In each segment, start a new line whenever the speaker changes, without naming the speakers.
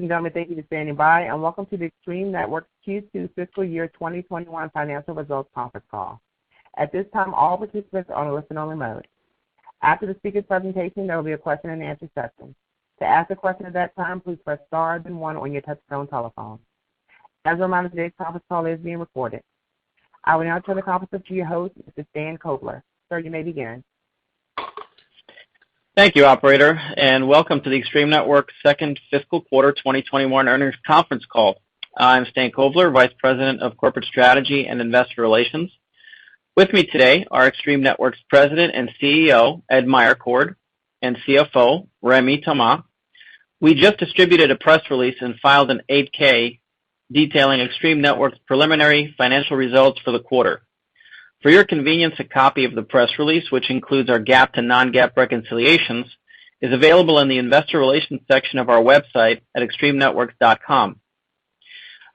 and gentlemen, thank you for standing by, and welcome to the Extreme Networks Q2 Fiscal Year 2021 Financial Results Conference Call. At this time, all participants are on a listen-only mode. After the speaker's presentation, there will be a question-and-answer session. To ask a question at that time, please press star then one on your touch-tone telephone. As a reminder, today's conference call is being recorded. I will now turn the conference over to your host, Mr. Stan Kovler. Sir, you may begin.
Thank you, operator, and welcome to the Extreme Networks second fiscal quarter 2021 earnings conference call. I'm Stan Kovler, Vice President of Corporate Strategy and Investor Relations. With me today are Extreme Networks President and CEO, Ed Meyercord, and CFO, Remy Thomas. We just distributed a press release and filed an 8-K detailing Extreme Networks' preliminary financial results for the quarter. For your convenience, a copy of the press release, which includes our GAAP to non-GAAP reconciliations, is available in the Investor Relations section of our website at extremenetworks.com.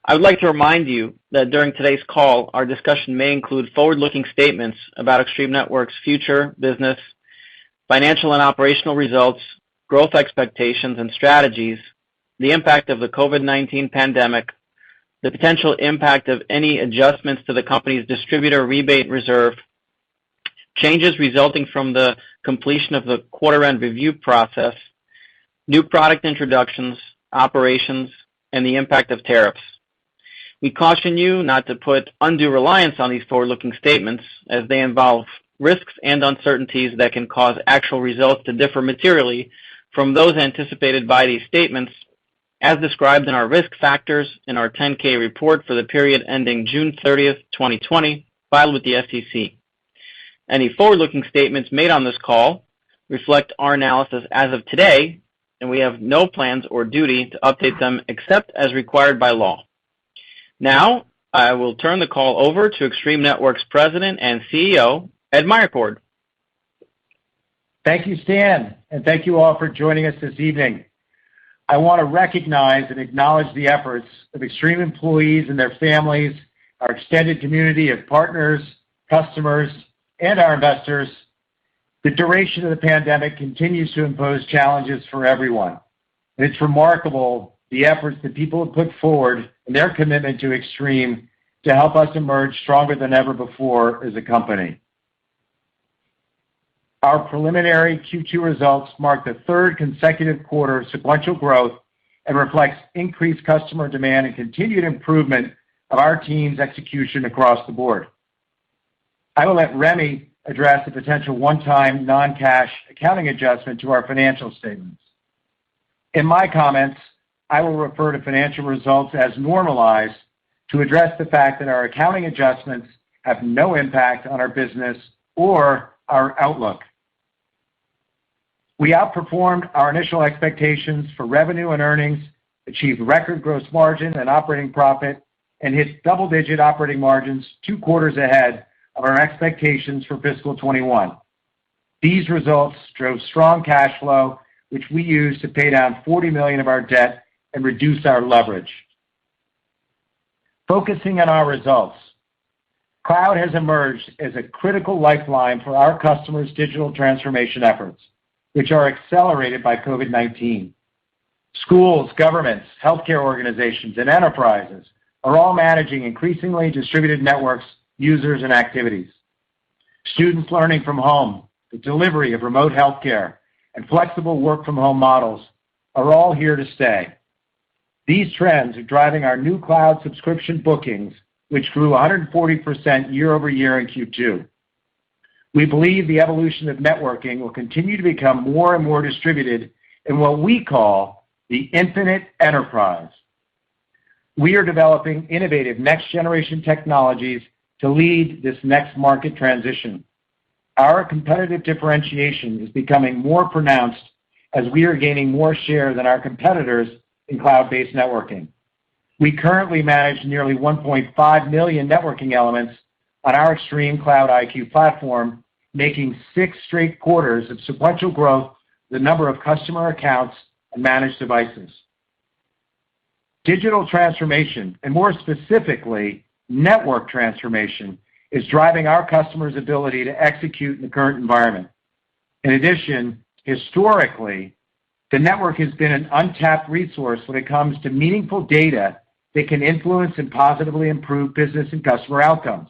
I would like to remind you that during today's call, our discussion may include forward-looking statements about Extreme Networks' future business, financial and operational results, growth expectations and strategies, the impact of the COVID-19 pandemic, the potential impact of any adjustments to the company's distributor rebate reserve, changes resulting from the completion of the quarter-end review process, new product introductions, operations, and the impact of tariffs. We caution you not to put undue reliance on these forward-looking statements, as they involve risks and uncertainties that can cause actual results to differ materially from those anticipated by these statements, as described in our risk factors in our 10-K report for the period ending June 30th, 2020, filed with the SEC. Any forward-looking statements made on this call reflect our analysis as of today, and we have no plans or duty to update them except as required by law. Now, I will turn the call over to Extreme Networks President and CEO, Ed Meyercord.
Thank you, Stan, and thank you all for joining us this evening. I want to recognize and acknowledge the efforts of Extreme employees and their families, our extended community of partners, customers, and our investors. The duration of the pandemic continues to impose challenges for everyone. And it's remarkable the efforts that people have put forward and their commitment to Extreme to help us emerge stronger than ever before as a company. Our preliminary Q2 results mark the third consecutive quarter of sequential growth and reflects increased customer demand and continued improvement of our team's execution across the board. I will let Remy address the potential one-time non-cash accounting adjustment to our financial statements. In my comments, I will refer to financial results as normalized to address the fact that our accounting adjustments have no impact on our business or our outlook. We outperformed our initial expectations for revenue and earnings, achieved record gross margin and operating profit, and hit double-digit operating margins 2 quarters ahead of our expectations for fiscal 21. These results drove strong cash flow, which we used to pay down $40 million of our debt and reduce our leverage. Focusing on our results, cloud has emerged as a critical lifeline for our customers' digital transformation efforts, which are accelerated by COVID-19. Schools, governments, healthcare organizations, and enterprises are all managing increasingly distributed networks, users, and activities. Students learning from home, the delivery of remote healthcare, and flexible work-from-home models are all here to stay. These trends are driving our new cloud subscription bookings, which grew 140% year over year in Q2. We believe the evolution of networking will continue to become more and more distributed in what we call the infinite enterprise. We are developing innovative next-generation technologies to lead this next market transition. Our competitive differentiation is becoming more pronounced as we are gaining more share than our competitors in cloud-based networking. We currently manage nearly 1.5 million networking elements on our Extreme Cloud IQ platform, making 6 straight quarters of sequential growth in the number of customer accounts and managed devices. Digital transformation, and more specifically, network transformation, is driving our customers' ability to execute in the current environment. In addition, historically, The network has been an untapped resource when it comes to meaningful data that can influence and positively improve business and customer outcomes.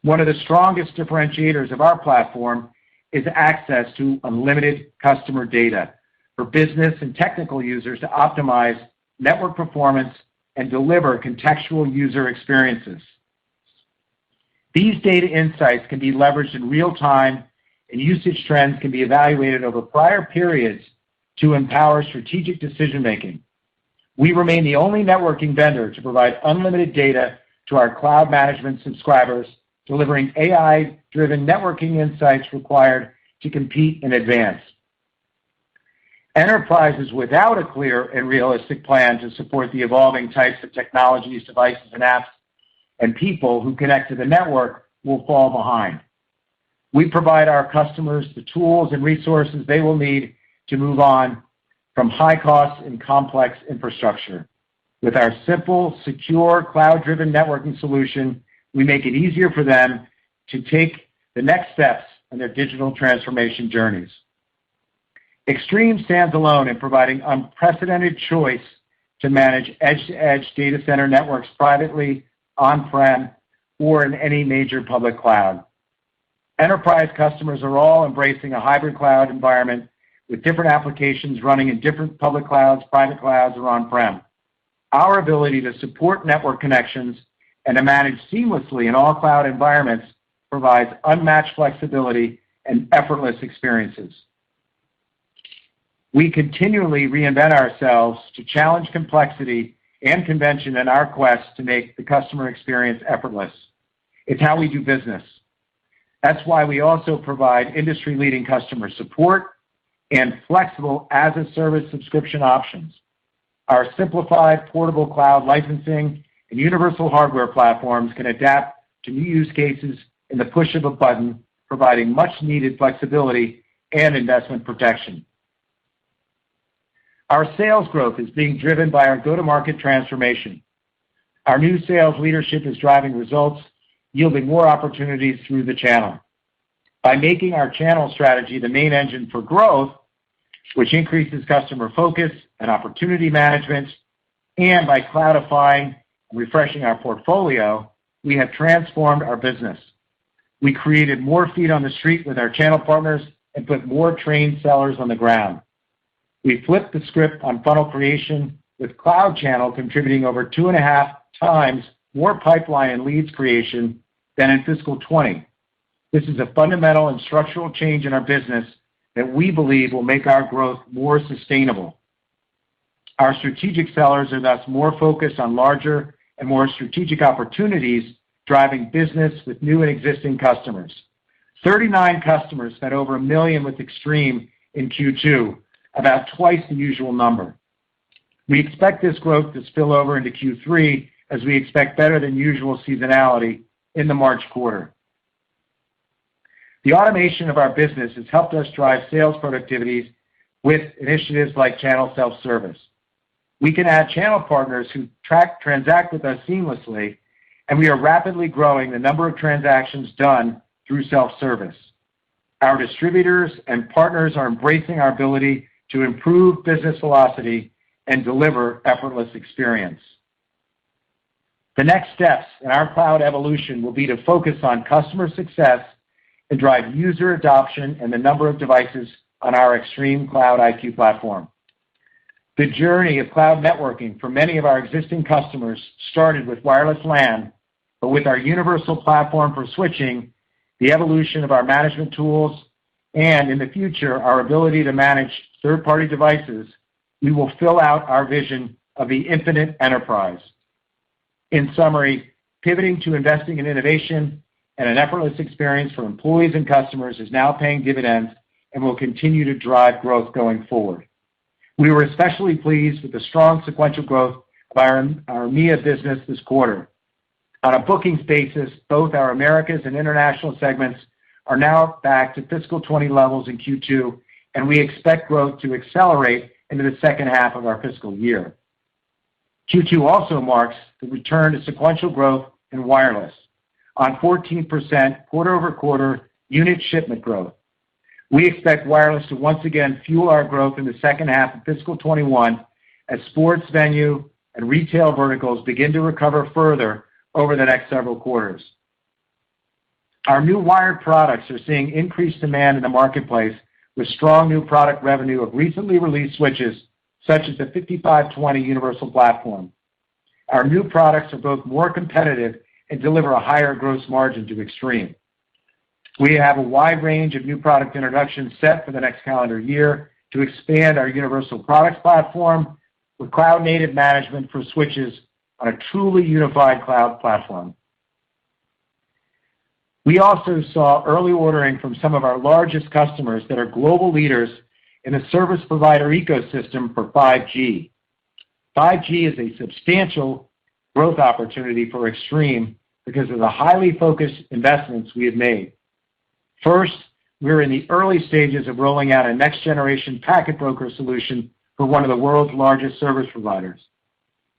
One of the strongest differentiators of our platform is access to unlimited customer data for business and technical users to optimize network performance and deliver contextual user experiences. These data insights can be leveraged in real time, and usage trends can be evaluated over prior periods to empower strategic decision-making. We remain the only networking vendor to provide unlimited data to our cloud management subscribers, delivering AI-driven networking insights required to compete and advance. Enterprises without a clear and realistic plan to support the evolving types of technologies, devices, and apps, and people who connect to the network will fall behind. We provide our customers the tools and resources they will need to move on from high-cost and complex infrastructure. With our simple, secure, cloud-driven networking solution, we make it easier for them to take the next steps in their digital transformation journeys. Extreme stands alone in providing unprecedented choice to manage edge-to-edge data center networks privately, on-prem, or in any major public cloud. Enterprise customers are all embracing a hybrid cloud environment with different applications running in different public clouds, private clouds, or on-prem. Our ability to support network connections and to manage seamlessly in all cloud environments provides unmatched flexibility and effortless experiences. We continually reinvent ourselves to challenge complexity and convention in our quest to make the customer experience effortless. It's how we do business. That's why we also provide industry-leading customer support and flexible as-a-service subscription options. Our simplified portable cloud licensing and universal hardware platforms can adapt to new use cases in the push of a button, providing much-needed flexibility and investment protection. Our sales growth is being driven by our go-to-market transformation. Our new sales leadership is driving results, yielding more opportunities through the channel. By making our channel strategy the main engine for growth, which increases customer focus and opportunity management, and by cloudifying and refreshing our portfolio, we have transformed our business. We created more feet on the street with our channel partners and put more trained sellers on the ground. We flipped the script on funnel creation, with Cloud Channel contributing over 2.5 times more pipeline and leads creation than in fiscal 20. This is a fundamental and structural change in our business that we believe will make our growth more sustainable. Our strategic sellers are thus more focused on larger and more strategic opportunities, driving business with new and existing customers. 39 customers spent over $1 million with Extreme in Q2, about twice the usual number. We expect this growth to spill over into Q3 as we expect better than usual seasonality in the March quarter. The automation of our business has helped us drive sales productivities with initiatives like channel self-service. We can add channel partners who transact with us seamlessly, and we are rapidly growing the number of transactions done through self-service. Our distributors and partners are embracing our ability to improve business velocity and deliver effortless experience. The next steps in our cloud evolution will be to focus on customer success and drive user adoption and the number of devices on our Extreme Cloud IQ platform. The journey of cloud networking for many of our existing customers started with wireless LAN, but with our universal platform for switching, the evolution of our management tools, and in the future, our ability to manage third-party devices, we will fill out our vision of the infinite enterprise. In summary, pivoting to investing in innovation and an effortless experience for employees and customers is now paying dividends and will continue to drive growth going forward. We were especially pleased with the strong sequential growth of our EMEA business this quarter. On a bookings basis, both our Americas and international segments are now back to fiscal 20 levels in Q2, and we expect growth to accelerate into the second half of our fiscal year. Q2 also marks the return to sequential growth in wireless on 14% quarter-over-quarter unit shipment growth. We expect wireless to once again fuel our growth in the second half of fiscal 21 as sports venue and retail verticals begin to recover further over the next several quarters. Our new wired products are seeing increased demand in the marketplace with strong new product revenue of recently released switches such as the 5520 universal platform. Our new products are both more competitive and deliver a higher gross margin to Extreme. We have a wide range of new product introductions set for the next calendar year to expand our universal products platform with cloud-native management for switches on a truly unified cloud platform. We also saw early ordering from some of our largest customers that are global leaders in the service provider ecosystem for 5G. 5G is a substantial growth opportunity for Extreme because of the highly focused investments we have made. First, we're in the early stages of rolling out a next-generation packet broker solution for one of the world's largest service providers.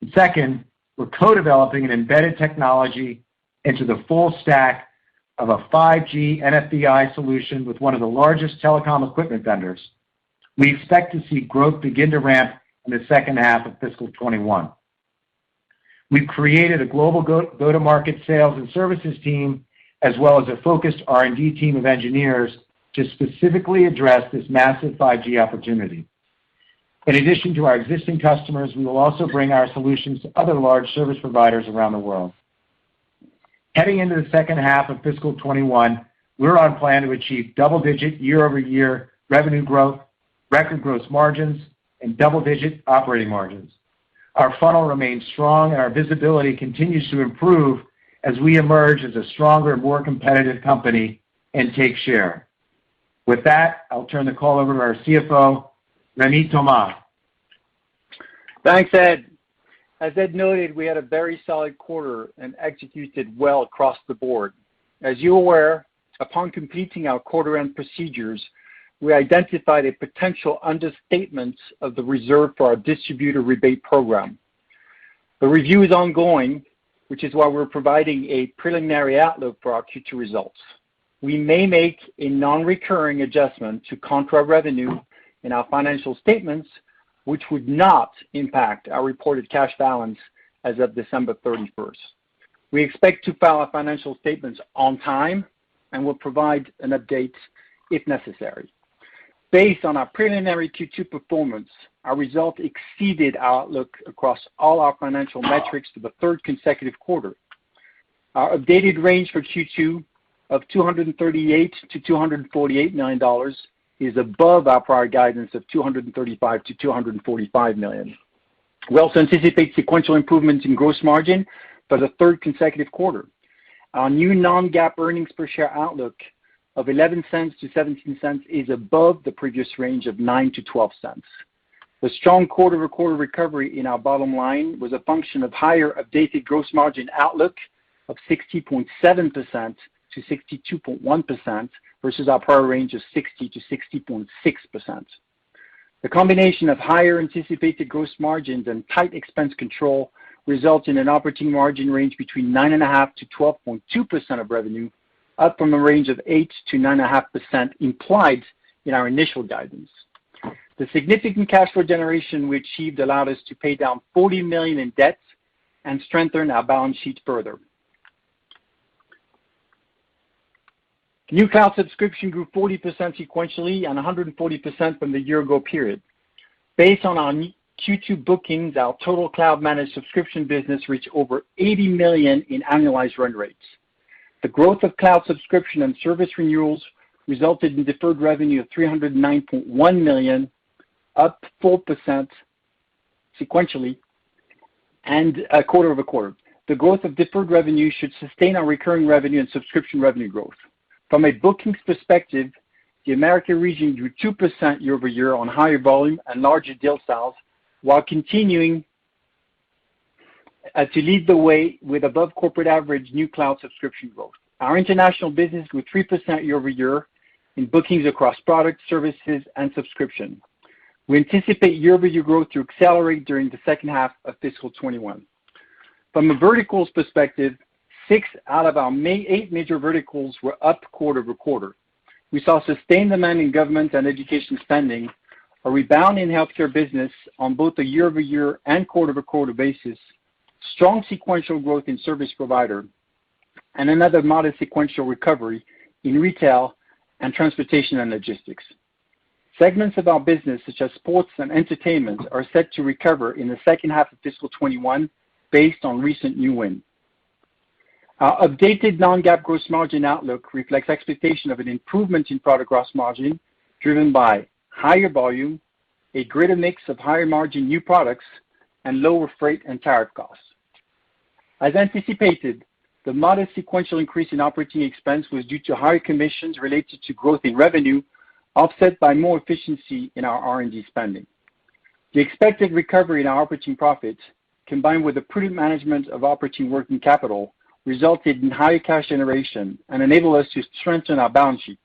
And second, we're co-developing an embedded technology into the full stack of a 5G NFVI solution with one of the largest telecom equipment vendors. We expect to see growth begin to ramp in the second half of fiscal 21. We've created a global go-to-market sales and services team as well as a focused R&D team of engineers to specifically address this massive 5G opportunity. In addition to our existing customers, we will also bring our solutions to other large service providers around the world. Heading into the second half of fiscal 21, we're on plan to achieve double-digit year-over-year revenue growth, record gross margins, and double-digit operating margins. Our funnel remains strong and our visibility continues to improve as we emerge as a stronger, more competitive company and take share. With that, I'll turn the call over to our CFO, Rémi Thomas.
Thanks, Ed. As Ed noted, we had a very solid quarter and executed well across the board. As you're aware, upon completing our quarter-end procedures, we identified a potential understatement of the reserve for our distributor rebate program. The review is ongoing, which is why we're providing a preliminary outlook for our Q2 results. We may make a non-recurring adjustment to contra revenue in our financial statements, which would not impact our reported cash balance as of December 31st. We expect to file our financial statements on time and will provide an update if necessary. Based on our preliminary Q2 performance, our results exceeded our outlook across all our financial metrics for the third consecutive quarter. Our updated range for Q2 of $238 to $248 million is above our prior guidance of $235 to $245 million. We also anticipate sequential improvements in gross margin for the third consecutive quarter. Our new non-GAAP earnings per share outlook of 11 cents to 17 cents is above the previous range of 9 to 12 cents. The strong quarter-over-quarter recovery in our bottom line was a function of higher updated gross margin outlook of 60.7% to 62.1% versus our prior range of 60 to 60.6%. The combination of higher anticipated gross margins and tight expense control results in an operating margin range between 9.5% to 12.2% of revenue, up from a range of 8 to 9.5% implied in our initial guidance. The significant cash flow generation we achieved allowed us to pay down $40 million in debt and strengthen our balance sheet further. New cloud subscription grew 40% sequentially and 140% from the year-ago period. Based on our Q2 bookings, our total cloud-managed subscription business reached over $80 million in annualized run rates. The growth of cloud subscription and service renewals resulted in deferred revenue of $309.1 million, up 4% sequentially and quarter-over-quarter. The growth of deferred revenue should sustain our recurring revenue and subscription revenue growth. From a bookings perspective, the America region grew 2% year-over-year on higher volume and larger deal size, while continuing to lead the way with above corporate average new cloud subscription growth. Our international business grew 3% year-over-year in bookings across products, services, and subscription. We anticipate year-over-year growth to accelerate during the second half of fiscal 21. From a verticals perspective, 6 out of our 8 major verticals were up quarter-over-quarter. we saw sustained demand in government and education spending, a rebound in healthcare business on both a year-over-year and quarter-over-quarter basis, strong sequential growth in service provider, and another modest sequential recovery in retail and transportation and logistics. Segments of our business, such as sports and entertainment, are set to recover in the second half of fiscal 21 based on recent new wins. Our updated non-GAAP gross margin outlook reflects expectation of an improvement in product gross margin driven by higher volume, a greater mix of higher margin new products, and lower freight and tariff costs. As anticipated, the modest sequential increase in operating expense was due to higher commissions related to growth in revenue, offset by more efficiency in our R&D spending. The expected recovery in our operating profit, combined with the prudent management of operating working capital, resulted in higher cash generation and enabled us to strengthen our balance sheet.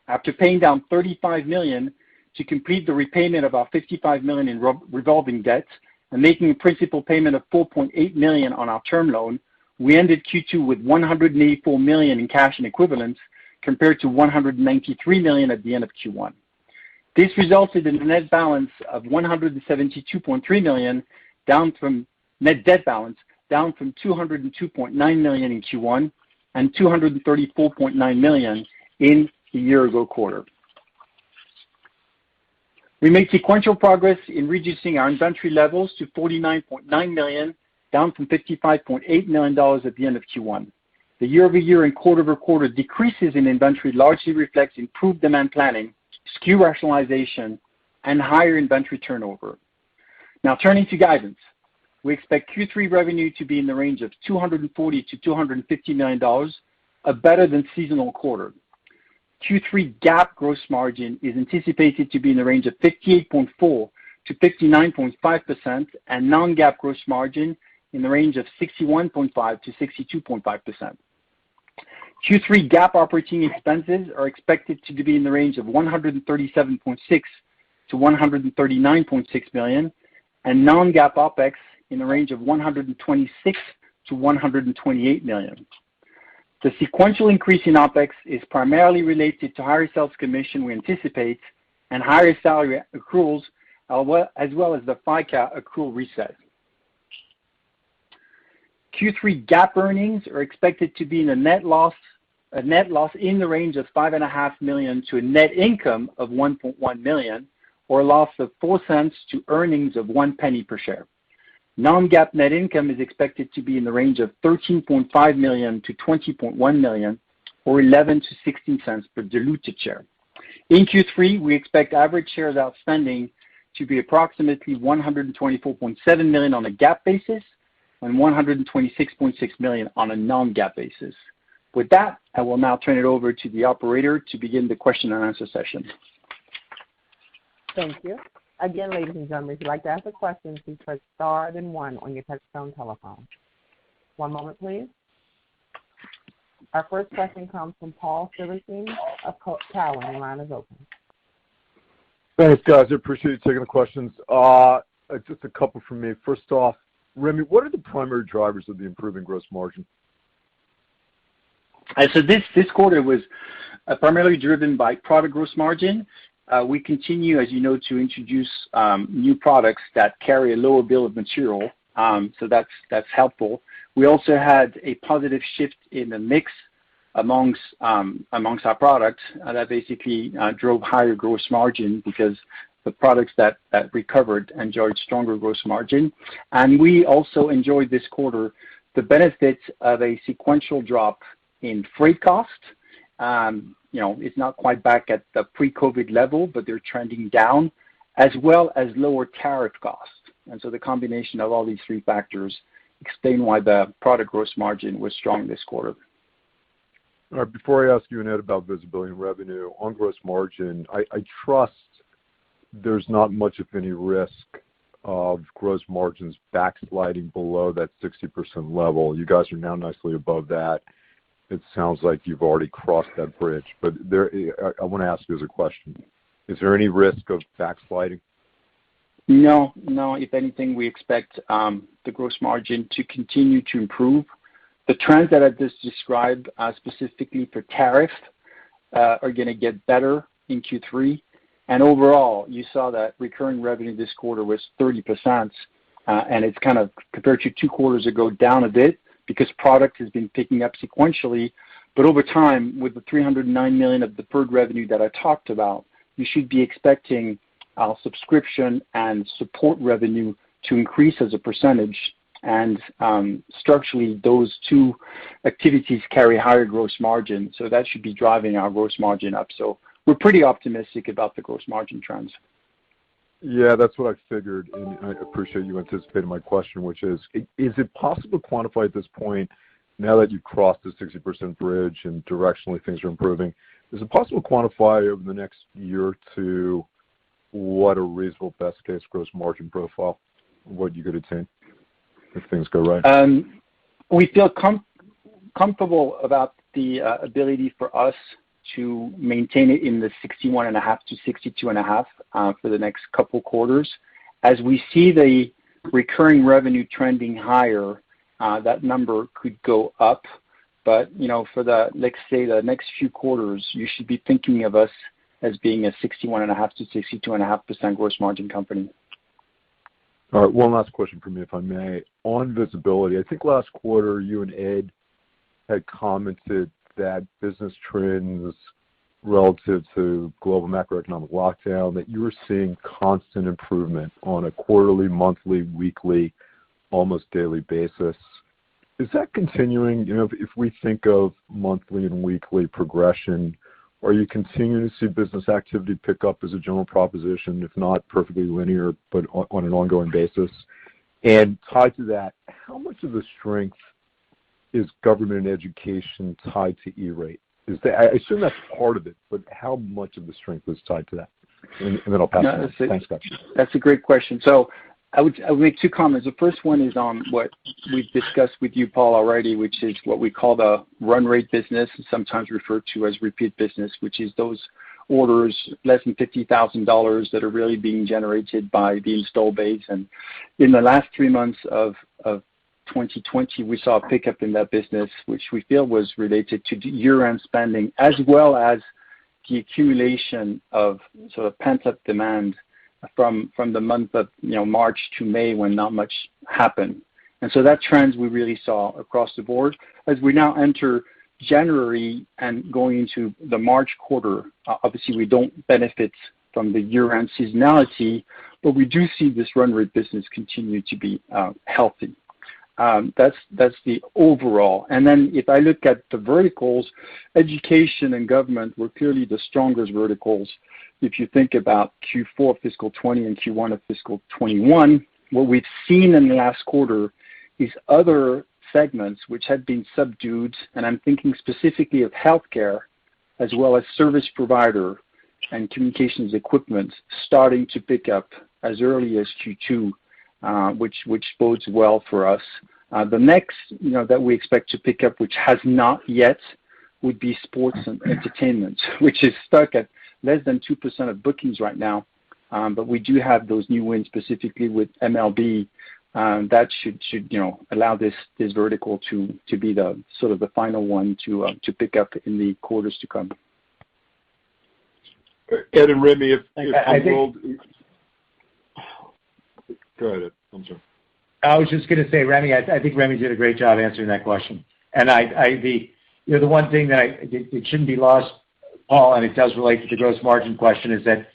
After paying down $35 million to complete the repayment of our $55 million in revolving debt and making a principal payment of $4.8 million on our term loan, we ended Q2 with $184 million in cash and equivalents compared to $193 million at the end of Q1. This resulted in a net balance of $172.3 million, down from net debt balance, down from $202.9 million in Q1 and $234.9 million in the year-ago quarter. We made sequential progress in reducing our inventory levels to $49.9 million, down from $55.8 million at the end of Q1. The year-over-year and quarter-over-quarter decreases in inventory largely reflects improved demand planning, SKU rationalization, and higher inventory turnover. Now turning to guidance. We expect Q3 revenue to be in the range of $240 to $250 million, a better than seasonal quarter. Q3 GAAP gross margin is anticipated to be in the range of 58.4% to 59.5%, and non-GAAP gross margin in the range of 61.5% to 62.5%. Q3 GAAP operating expenses are expected to be in the range of $137.6 to $139.6 million, and non-GAAP OpEx in the range of $126 to $128 million. The sequential increase in OpEx is primarily related to higher sales commission we anticipate and higher salary accruals, as well as the FICA accrual reset. Q3 GAAP earnings are expected to be in a net loss in the range of $5.5 million to a net income of $1.1 million, or a loss of 4 cents to earnings of 1 penny per share. Non-GAAP net income is expected to be in the range of $13.5 million to $20.1 million, or 11 to 16 cents per diluted share. In Q3, we expect average shares outstanding to be approximately 124.7 million on a GAAP basis and 126.6 million on a non-GAAP basis. With that, I will now turn it over to the operator to begin the question and answer session.
Thank you. Again, ladies and gentlemen, if you'd like to ask a question, please press star then 1 on your touchtone telephone. One moment, please. Our first question comes from Paul Silverstein of Cowen. Your line is open.
Thanks, guys. I appreciate you taking the questions. Just a couple from me. First off, Remy, what are the primary drivers of the improving gross margin?
So this quarter was primarily driven by product gross margin. We continue, as you know, to introduce new products that carry a lower bill of material, so that's helpful. We also had a positive shift in the mix amongst our products that basically drove higher gross margin because the products that recovered enjoyed stronger gross margin. And we also enjoyed this quarter the benefits of a sequential drop in freight cost. It's not quite back at the pre-COVID level, but they're trending down, as well as lower tariff costs. And so the combination of all these three factors explain why the product gross margin was strong this quarter.
All right, before I ask you, Annette, about visibility and revenue, on gross margin, I trust there's not much of any risk of gross margins backsliding below that 60% level. You guys are now nicely above that. It sounds like you've already crossed that bridge. But I want to ask you as a question. Is there any risk of backsliding?
No. If anything, we expect the gross margin to continue to improve. The trends that I just described, specifically for tariff, are going to get better in Q3. And overall, you saw that recurring revenue this quarter was 30%, and it's kind of, compared to 2 quarters ago, down a bit because product has been picking up sequentially. But over time, with the $309 million of deferred revenue that I talked about, you should be expecting our subscription and support revenue to increase as a percentage. And structurally, those 2 activities carry higher gross margin, so that should be driving our gross margin up. So we're pretty optimistic about the gross margin trends.
Yeah, that's what I figured, and I appreciate you anticipating my question, which is it possible to quantify at this point, now that you've crossed the 60% bridge and directionally things are improving, is it possible to quantify over the next year or 2 what a reasonable best case gross margin profile, what you could attain if things go right?
We feel comfortable about the ability for us to maintain it in the 61.5 to 62.5 for the next couple quarters. As we see the recurring revenue trending higher, that number could go up. But for let's say the next few quarters, you should be thinking of us as being a 61.5 to 62.5% gross margin company.
All right, one last question for me, if I may. On visibility, I think last quarter you and Ed had commented that business trends relative to global macroeconomic lockdown, that you were seeing constant improvement on a quarterly, monthly, weekly, almost daily basis. Is that continuing? If we think of monthly and weekly progression, are you continuing to see business activity pick up as a general proposition, if not perfectly linear, but on an ongoing basis? And tied to that, how much of the strength is government and education tied to E-rate? I assume that's part of it, but how much of the strength is tied to that? And then I'll pass it on. Thanks, guys.
That's a great question. So I would make 2 comments. The first one is on what we've discussed with you, Paul, already, which is what we call the run rate business, sometimes referred to as repeat business, which is those orders less than $50,000 that are really being generated by the install base. And in the last 3 months of 2020, we saw a pickup in that business, which we feel was related to the year-end spending, as well as the accumulation of sort of pent-up demand from the month of March to May, when not much happened. And so that trend we really saw across the board. As we now enter January and going into the March quarter, obviously we don't benefit from the year-end seasonality, but we do see this run rate business continue to be healthy. That's the overall. And then if I look at the verticals, education and government were clearly the strongest verticals. If you think about Q4 of fiscal 20 and Q1 of fiscal 21, what we've seen in the last quarter is other segments which had been subdued, and I'm thinking specifically of healthcare, as well as service provider and communications equipment, starting to pick up as early as Q2, which bodes well for us. The next, that we expect to pick up, which has not yet, would be sports and entertainment, which is stuck at less than 2% of bookings right now. But we do have those new wins specifically with MLB. That should allow this vertical to be the sort of the final one to pick up in the quarters to come.
Ed and Remy, if the world... Go ahead, Ed. I'm sorry.
I was just going to say, Remy, I think Remy did a great job answering that question. And the one thing that it shouldn't be lost, Paul, and it does relate to the gross margin question, is that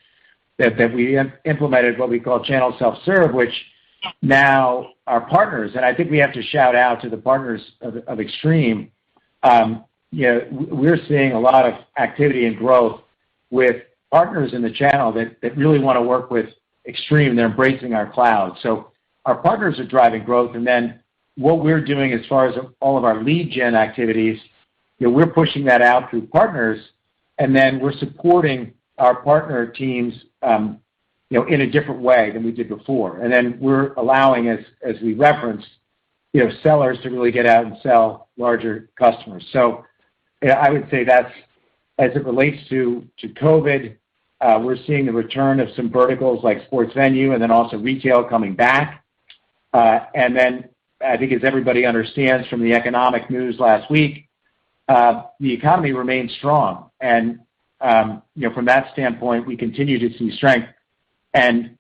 we implemented what we call channel self-serve, which now our partners, and I think we have to shout out to the partners of Extreme. We're seeing a lot of activity and growth with partners in the channel that really want to work with Extreme. They're embracing our cloud. So our partners are driving growth, and then what we're doing as far as all of our lead gen activities, we're pushing that out through partners, and then we're supporting our partner teams in a different way than we did before. And then we're allowing, as we referenced, sellers to really get out and sell larger customers. So I would say that's, as it relates to COVID, we're seeing the return of some verticals like sports venue and then also retail coming back. And then I think, as everybody understands from the economic news last week, the economy remains strong. And from that standpoint, we continue to see strength. And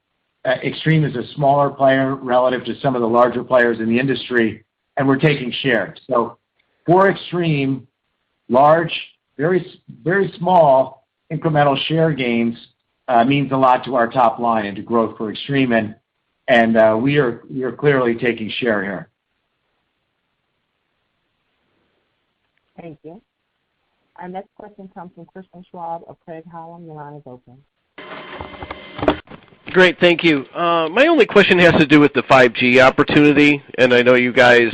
Extreme is a smaller player relative to some of the larger players in the industry, and we're taking share. So for Extreme, large, very, very small incremental share gains means a lot to our top line and to growth for Extreme, and we are clearly taking share here.
Thank you. Our next question comes from Christian Schwab of Craig-Hallum. Your line is open.
Great, thank you. My only question has to do with the 5G opportunity, and I know you guys,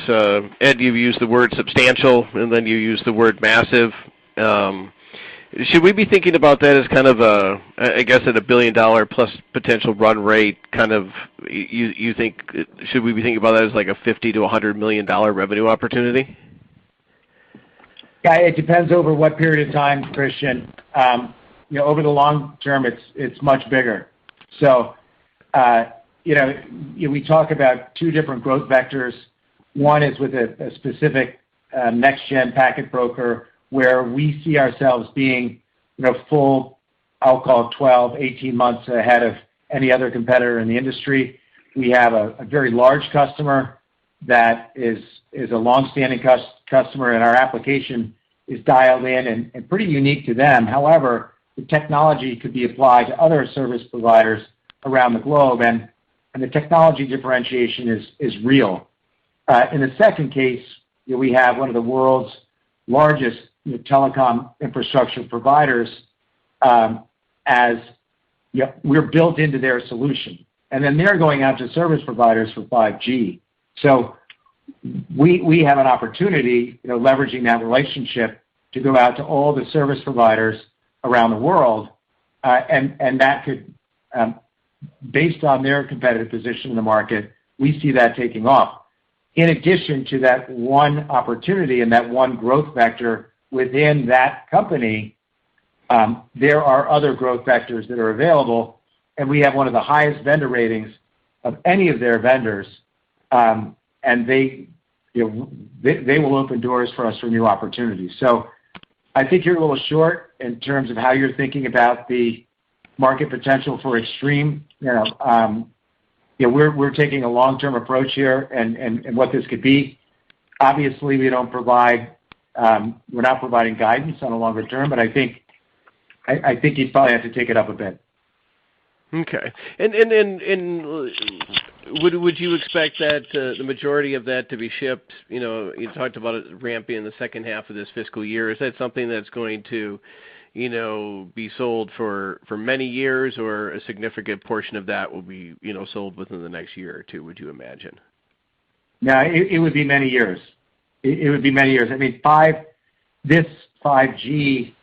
Ed, you've used the word substantial, and then you used the word massive. Should we be thinking about that as kind of I guess at $1 billion plus potential run rate, kind of, you think, should we be thinking about that as like a $50 to $100 million revenue opportunity?
Yeah, it depends over what period of time, Christian. Over the long term, it's much bigger. So, we talk about two different growth vectors. One is with a specific next-gen packet broker where we see ourselves being, full, I'll call it 12, 18 months ahead of any other competitor in the industry. We have a very large customer that is a long-standing customer, and our application is dialed in and pretty unique to them. However, the technology could be applied to other service providers around the globe, and the technology differentiation is real. In the second case, we have one of the world's largest telecom infrastructure providers as we're built into their solution. And then they're going out to service providers for 5G. So we have an opportunity, leveraging that relationship to go out to all the service providers around the world, and that could, based on their competitive position in the market, we see that taking off. In addition to that one opportunity and that one growth vector within that company, there are other growth vectors that are available, and we have one of the highest vendor ratings of any of their vendors, and they will open doors for us for new opportunities. So I think you're a little short in terms of how you're thinking about the market potential for Extreme. We're taking a long-term approach here and what this could be. Obviously, we're not providing guidance on a longer term, but I think you'd probably have to take it up a bit.
Okay. And would you expect that the majority of that to be shipped? You talked about it ramping in the second half of this fiscal year. Is that something that's going to, be sold for many years, or a significant portion of that will be, sold within the next year or two, would you imagine?
No, it would be many years. It would be many years. I mean, this 5G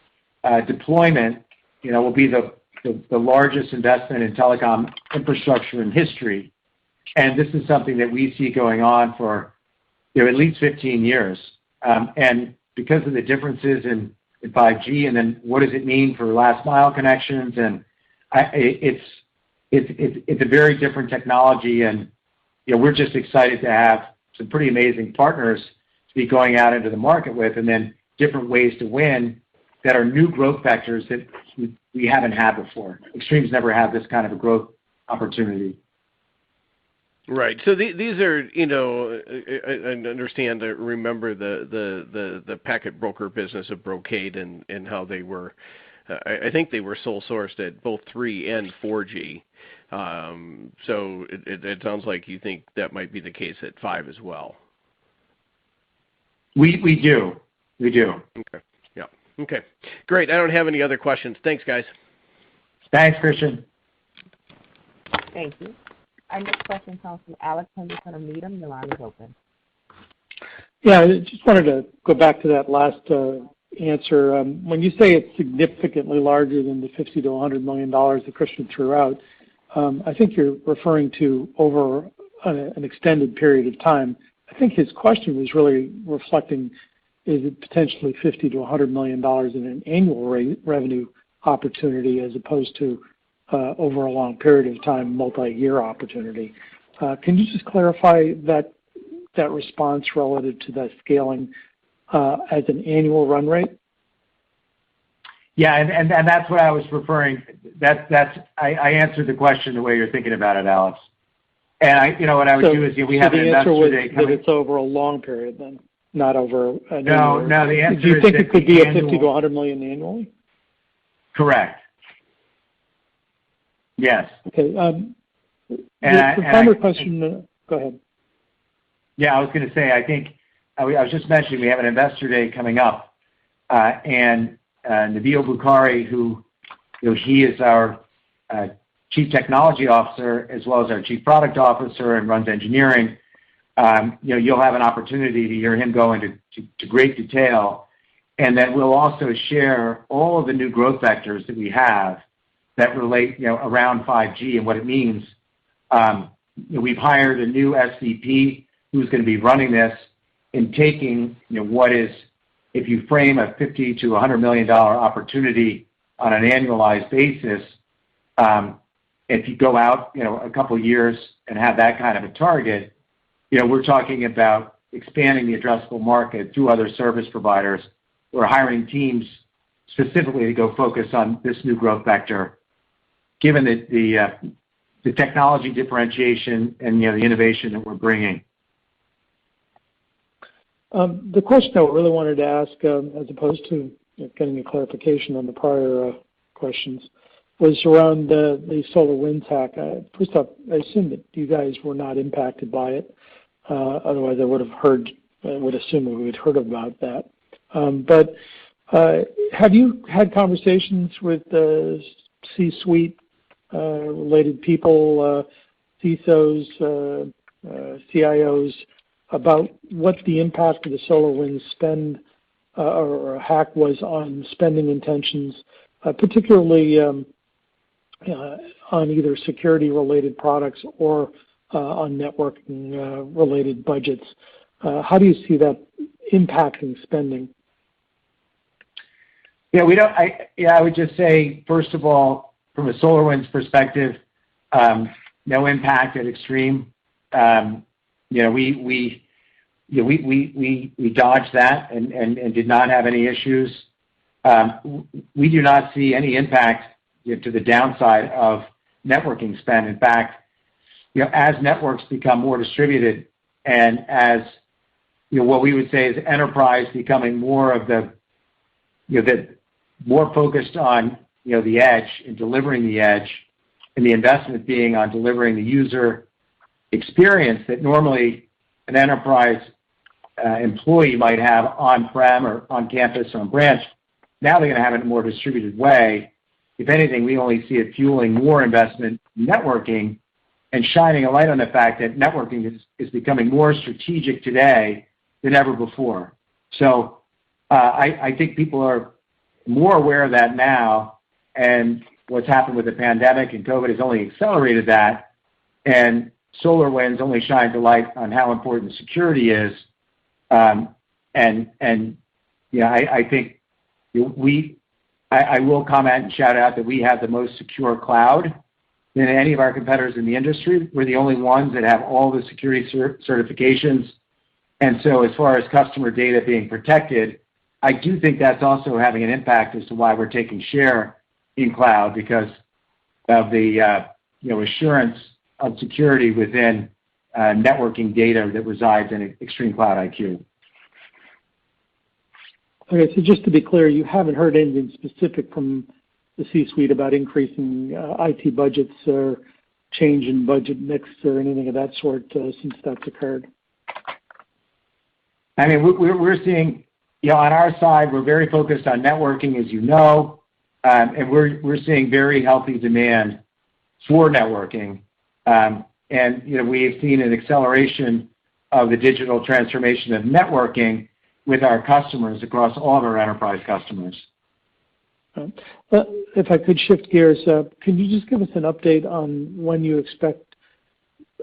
deployment, will be the largest investment in telecom infrastructure in history. And this is something that we see going on for at least 15 years. And because of the differences in 5G, and then what does it mean for last mile connections, and it's a very different technology, and we're just excited to have some pretty amazing partners to be going out into the market with, and then different ways to win that are new growth vectors that we haven't had before. Extreme's never had this kind of a growth opportunity.
Right. So these are, I understand, I remember the packet broker business of Brocade and how they were, I think they were sole sourced at both 3 and 4G. So it sounds like you think that might be the case at 5 as well.
We do.
Okay. Yeah. Okay. Great. I don't have any other questions. Thanks, guys.
Thanks, Christian.
Thank you. Our next question comes from Alex Henderson of Needham. Your line is open.
Yeah, I just wanted to go back to that last answer. When you say it's significantly larger than the $50 to $100 million that Christian threw out, I think you're referring to over an extended period of time. I think his question was really reflecting, is it potentially $50 to $100 million in an annual revenue opportunity as opposed to over a long period of time, multi-year opportunity. Can you just clarify that response relative to that scaling as an annual run rate?
Yeah, and that's what I was referring. I answered the question the way you're thinking about it, Alex. And what I would do is we have an investor day coming.
That it's over a long period then, not over a new
No,
year.
no. The answer
do you
is
think
that
it could be a 50
annual...
to 100 million annually?
Correct. Yes.
Okay. The final question. Go ahead.
Yeah, I was going to say. I think I was just mentioning we have an investor day coming up, and Nabil Bukhari, who he is our Chief Technology Officer as well as our Chief Product Officer and runs engineering. You'll have an opportunity to hear him go into great detail, and then we'll also share all of the new growth vectors that we have that relate around 5G and what it means. We've hired a new SVP who's going to be running this and taking what is, if you frame a $50 to $100 million opportunity on an annualized basis, if you go out a couple of years and have that kind of a target, we're talking about expanding the addressable market through other service providers. We're hiring teams specifically to go focus on this new growth vector, given that the technology differentiation and the innovation that we're bringing.
The question I really wanted to ask, as opposed to getting a clarification on the prior questions, was around the SolarWinds hack. First off, I assume that you guys were not impacted by it. Otherwise, I would assume we would have heard about that. But have you had conversations with C-suite related people, CISOs, CIOs, about what the impact of the SolarWinds spend or hack was on spending intentions, particularly on either security-related products or on networking-related budgets? How do you see that impacting spending?
Yeah, we don't. I would just say, first of all, from a SolarWinds perspective, no impact at Extreme. We dodged that and did not have any issues. We do not see any impact to the downside of networking spend. In fact, as networks become more distributed and as what we would say is enterprise becoming more of more focused on the edge and delivering the edge, and the investment being on delivering the user experience that normally an enterprise employee might have on-prem or on campus or on branch. Now they're going to have it in a more distributed way. If anything, we only see it fueling more investment in networking and shining a light on the fact that networking is becoming more strategic today than ever before. So I think people are more aware of that now, and what's happened with the pandemic and COVID has only accelerated that, and SolarWinds only shines a light on how important security is. I think I will comment and shout out that we have the most secure cloud than any of our competitors in the industry. We're the only ones that have all the security certifications. And so as far as customer data being protected, I do think that's also having an impact as to why we're taking share in cloud, because of the assurance of security within networking data that resides in Extreme Cloud IQ.
Okay, so just to be clear, you haven't heard anything specific from the C-suite about increasing IT budgets or change in budget mix or anything of that sort since that's occurred?
I mean, we're seeing, on our side, we're very focused on networking, as you know, and we're seeing very healthy demand for networking. And we've seen an acceleration of the digital transformation of networking with our customers across all of our enterprise customers.
If I could shift gears, can you just give us an update on when you expect,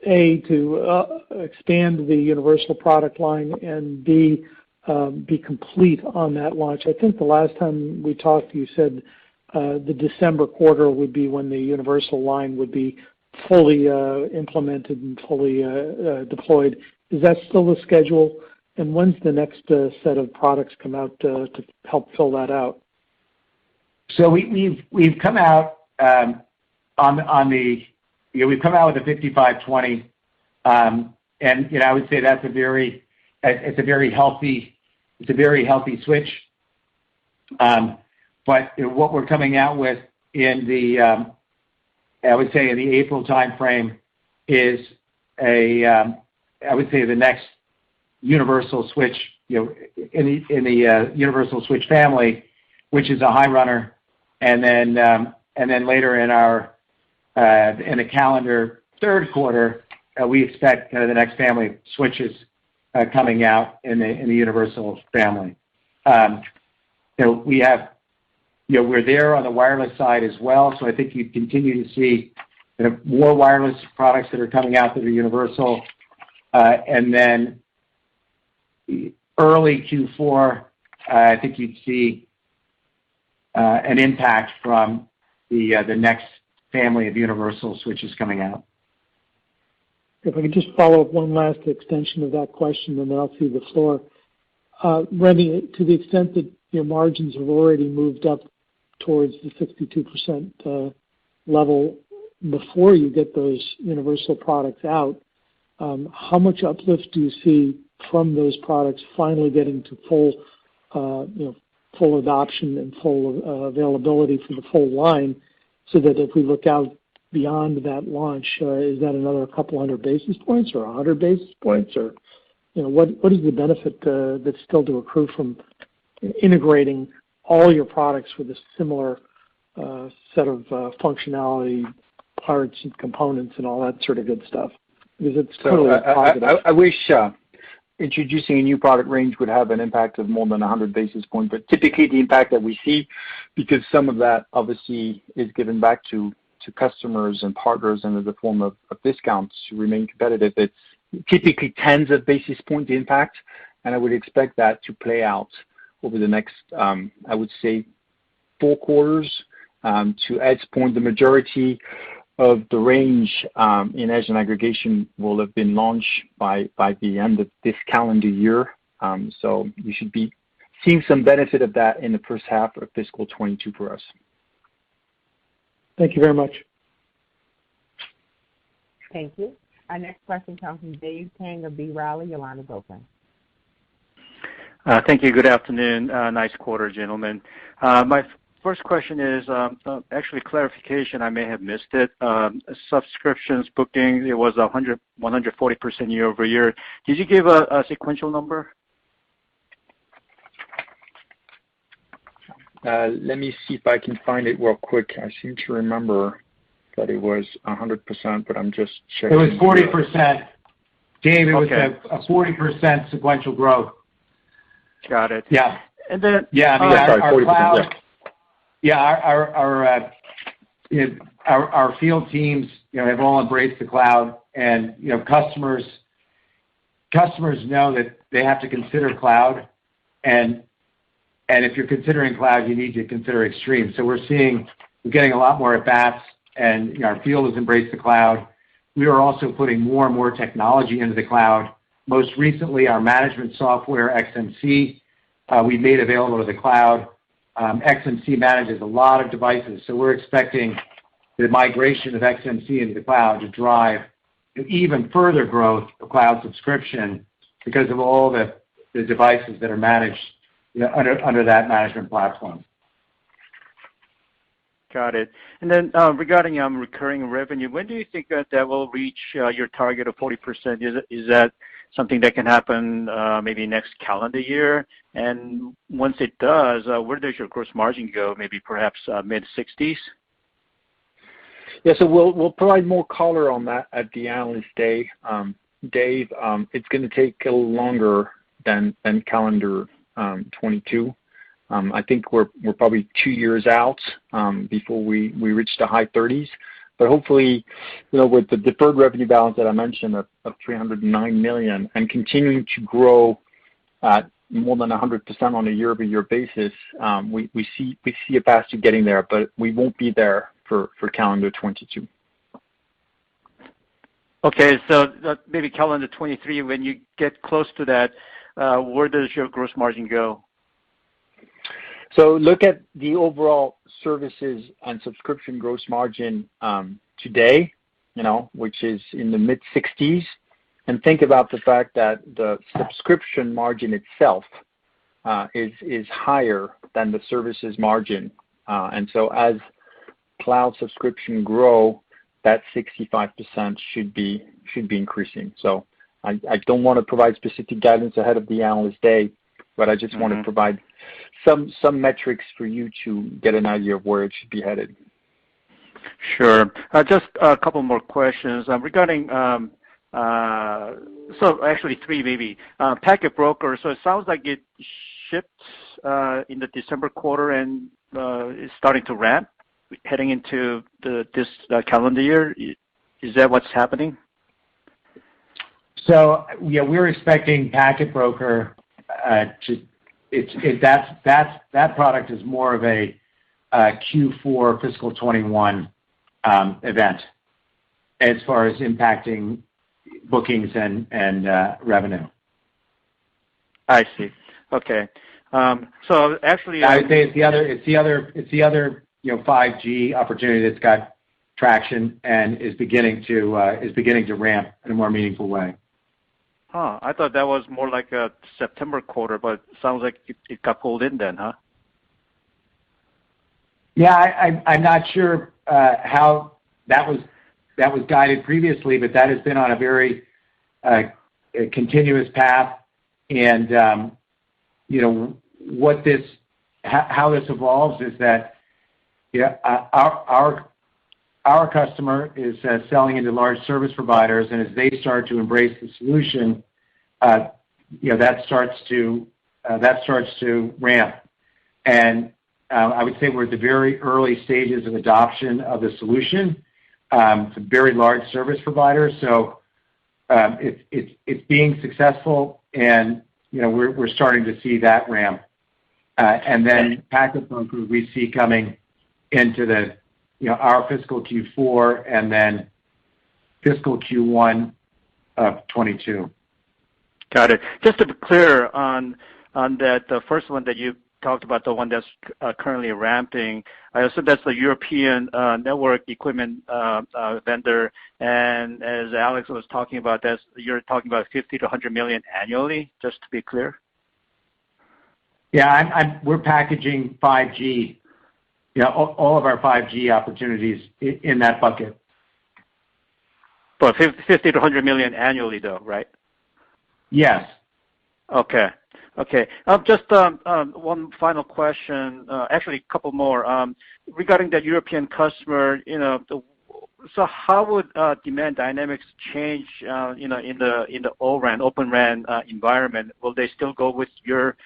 A, to expand the Universal product line, and B, be complete on that launch? I think the last time we talked, you said the December quarter would be when the Universal line would be fully implemented and fully deployed. Is that still the schedule? And when's the next set of products come out to help fill that out?
So we've come out we've come out with a 5520, and I would say that's a very healthy switch. But what we're coming out with in the I would say in the April timeframe is the next universal switch, in the universal switch family, which is a high runner, and then later in the calendar third quarter, we expect kind of the next family of switches coming out in the universal family. We're there on the wireless side as well, so I think you continue to see more wireless products that are coming out that are universal, and then early Q4, I think you'd see an impact from the next family of universal switches coming out.
If I could just follow up one last extension of that question, and then I'll cede the floor. Remy, to the extent that your margins have already moved up towards the 62% level before you get those universal products out, how much uplift do you see from those products finally getting to full adoption and full availability for the full line, so that if we look out beyond that launch, is that another couple hundred basis points or 100 basis points, or what is the benefit that's still to accrue from integrating all your products with a similar set of functionality, parts and components and all that sort of good stuff? Because it's totally positive.
I wish introducing a new product range would have an impact of more than 100 basis points, but typically the impact that we see, because some of that obviously is given back to customers and partners under the form of discounts to remain competitive, it's typically tens of basis points impact, and I would expect that to play out over the next, I would say, 4 quarters. To Ed's point, the majority of the range in edge and aggregation will have been launched by the end of this calendar year. So you should be seeing some benefit of that in the first half of fiscal 22 for us.
Thank you very much.
Thank you. Our next question comes from Dave Kang of B. Riley. Your line is open.
Thank you. Good afternoon. Nice quarter, gentlemen. My first question is actually clarification. I may have missed it. Subscriptions booking, it was 140% year over year. Did you give a sequential number?
Let me see if I can find it real quick. I seem to remember that it was 100%, but I'm just checking.
It was 40%. Dave, it was a 40% sequential growth.
Got it.
Yeah.
And then
our cloud. Yeah, our field teams, have all embraced the cloud, and customers know that they have to consider cloud, and if you're considering cloud, you need to consider Extreme. So we're getting a lot more at bats, and our field has embraced the cloud. We are also putting more and more technology into the cloud. Most recently, our management software, XMC, we made available to the cloud. XMC manages a lot of devices, so we're expecting the migration of XMC into the cloud to drive even further growth of cloud subscription because of all the devices that are managed under that management platform.
Got it. And then regarding recurring revenue, when do you think that will reach your target of 40%? Is that something that can happen maybe next calendar year? And once it does, where does your gross margin go? Maybe perhaps mid-60s?
Yeah, so we'll provide more color on that at the Analyst Day. Dave, it's going to take a little longer than calendar 22. I think we're probably 2 years out before we reach the high 30s. But hopefully, with the deferred revenue balance that I mentioned of $309 million and continuing to grow at more than 100% on a year-over-year basis, we see a path to getting there, but we won't be there for calendar 22.
Okay, so maybe calendar 23, when you get close to that, where does your gross margin go?
So look at the overall services and subscription gross margin today, which is in the mid-60s, and think about the fact that the subscription margin itself is higher than the services margin. And so as cloud subscription grow, that 65% should be increasing. So I don't want to provide specific guidance ahead of the analyst day, but I just want to provide some metrics for you to get an idea of where it should be headed.
Sure. Just a couple more questions regarding. So actually three maybe. Packet broker. So it sounds like it shipped in the December quarter and is starting to ramp, heading into this calendar year. Is that what's happening?
So yeah, we're expecting Packet Broker that product is more of a Q4 fiscal 21 event as far as impacting bookings and revenue.
I see. Okay. So actually,
I would say it's the other 5G opportunity that's got traction and is beginning to ramp in a more meaningful way.
I thought that was more like a September quarter, but it sounds like it got pulled in then, huh?
Yeah, I'm not sure how that was guided previously, but that has been on a very continuous path. And how this evolves is that our customer is selling into large service providers, and as they start to embrace the solution, that starts to ramp. And I would say we're at the very early stages of adoption of the solution. It's a very large service provider, so it's being successful, and we're starting to see that ramp. And then Packet Broker we see coming into our fiscal Q4 and then fiscal Q1 of 22.
Got it. Just to be clear on that, the first one that you talked about, the one that's currently ramping, I assume that's the European network equipment vendor. And as Alex was talking about, you're talking about 50 to 100 million annually, just to be clear?
Yeah, we're packaging 5G, all of our 5G opportunities in that bucket.
But 50 to 100 million annually, though, right?
Yes.
Okay. Just one final question. Actually, a couple more regarding that European customer. So how would demand dynamics change? In the O-RAN, Open RAN environment? Will they still go with your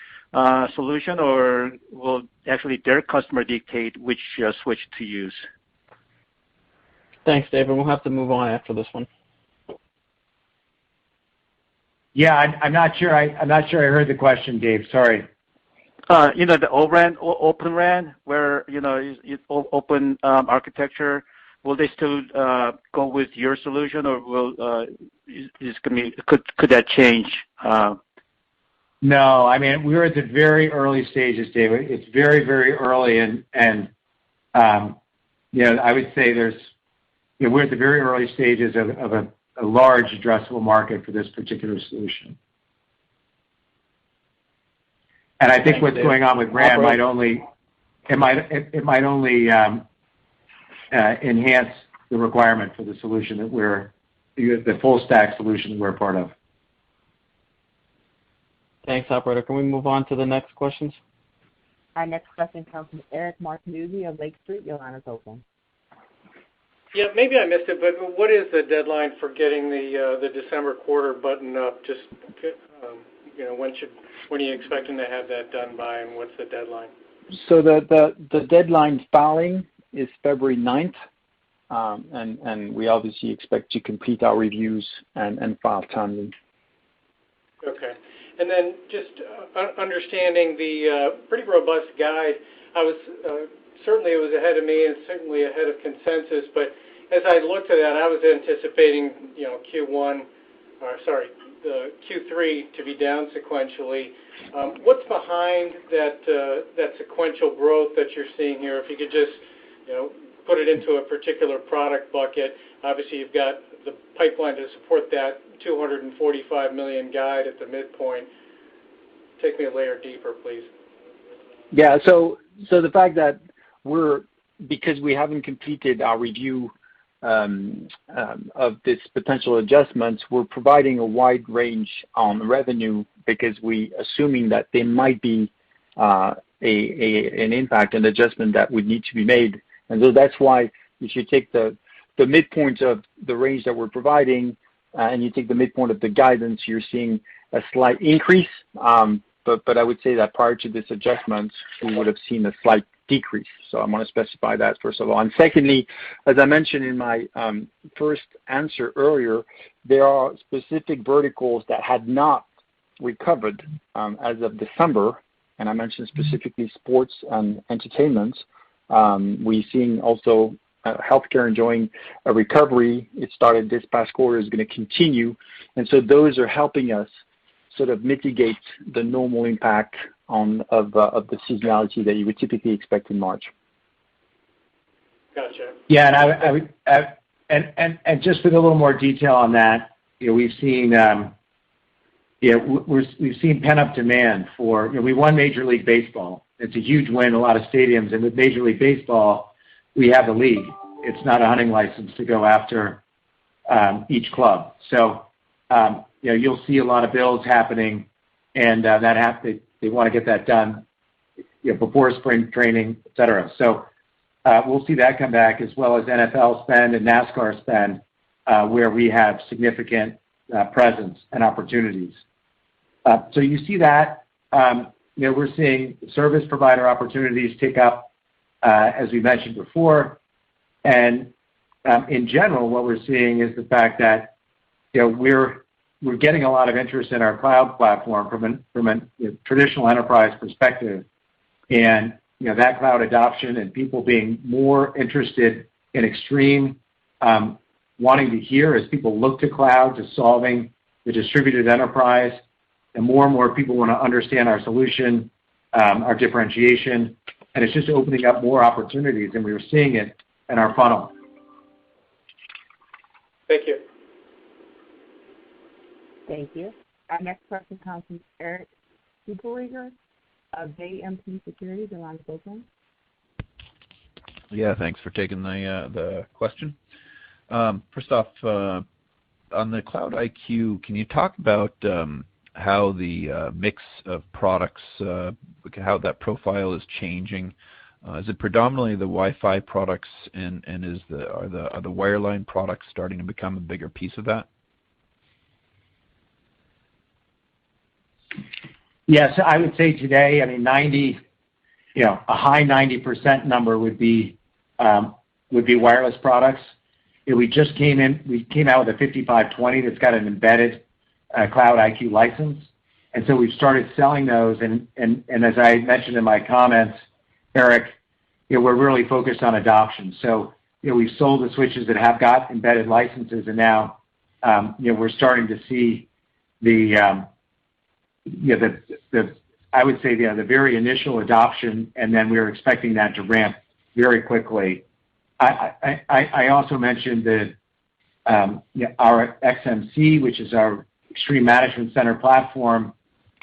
solution, or will actually their customer dictate which switch to use?
Thanks, David. We'll have to move on after this one.
Yeah, I'm not sure. I'm not sure I heard the question, Dave. Sorry.
The O-RAN, Open RAN, where it's open architecture. Will they still go with your solution, or could that change?
No, I mean we're at the very early stages, David. It's very, very early, and I would say we're at the very early stages of a large addressable market for this particular solution. And I think what's going on with RAN might only enhance the requirement for the solution that the full stack solution that we're a part of.
Thanks, operator. Can we move on to the next questions?
Our next question comes from Eric Martinuzzi of Lake Street. Your line is open.
Yeah, maybe I missed it, but what is the deadline for getting the December quarter buttoned up? Just when are you expecting to have that done by, and what's the deadline?
So the deadline filing is February 9th, and we obviously expect to complete our reviews and file timely.
Okay. And then just understanding the pretty robust guide, certainly it was ahead of me and certainly ahead of consensus, but as I looked at that, I was anticipating, the Q3 to be down sequentially. What's behind that sequential growth that you're seeing here? If you could just, put it into a particular product bucket. Obviously, you've got the pipeline to support that $245 million guide at the midpoint. Take me a layer deeper, please.
Yeah. So the fact that because we haven't completed our review of this potential adjustments, we're providing a wide range on revenue because assuming that there might be an impact and adjustment that would need to be made. And so that's why if you take the midpoint of the range that we're providing and you take the midpoint of the guidance, you're seeing a slight increase. But I would say that prior to this adjustment, we would have seen a slight decrease. So I want to specify that first of all. And secondly, as I mentioned in my first answer earlier, there are specific verticals that had not recovered as of December, and I mentioned specifically sports and entertainment. We're seeing also healthcare enjoying a recovery. It started this past quarter, is going to continue, and so those are helping us sort of mitigate the normal impact of the seasonality that you would typically expect in March.
Gotcha.
Yeah, and I would and just with a little more detail on that, we've seen we've seen pent-up demand for we won Major League Baseball. It's a huge win, a lot of stadiums, and with Major League Baseball, we have the league. It's not a hunting license to go after each club. So you'll see a lot of builds happening, and they want to get that done before spring training, et cetera. So we'll see that come back, as well as NFL spend and NASCAR spend, where we have significant presence and opportunities. So you see that. We're seeing service provider opportunities tick up, as we mentioned before. And in general, what we're seeing is the fact that we're getting a lot of interest in our cloud platform from a traditional enterprise perspective, and that cloud adoption and people being more interested in Extreme, wanting to hear as people look to cloud, to solving the distributed enterprise, and more people want to understand our solution, our differentiation, and it's just opening up more opportunities, and we were seeing it in our funnel.
Thank you.
Thank you. Our next question comes from Eric Superriger of JMP Securities. Your line is open.
Yeah, thanks for taking the question. First off, on the Cloud IQ, can you talk about how the mix of products, how that profile is changing? Is it predominantly the Wi-Fi products, and are the wireline products starting to become a bigger piece of that?
Yes, I would say today, a high 90% number would be wireless products. We came out with a 5520 that's got an embedded Cloud IQ license, and so we've started selling those. And as I mentioned in my comments, Eric, we're really focused on adoption. So we've sold the switches that have got embedded licenses, and now we're starting to see the very initial adoption, and then we're expecting that to ramp very quickly. I also mentioned that our XMC, which is our Extreme Management Center platform,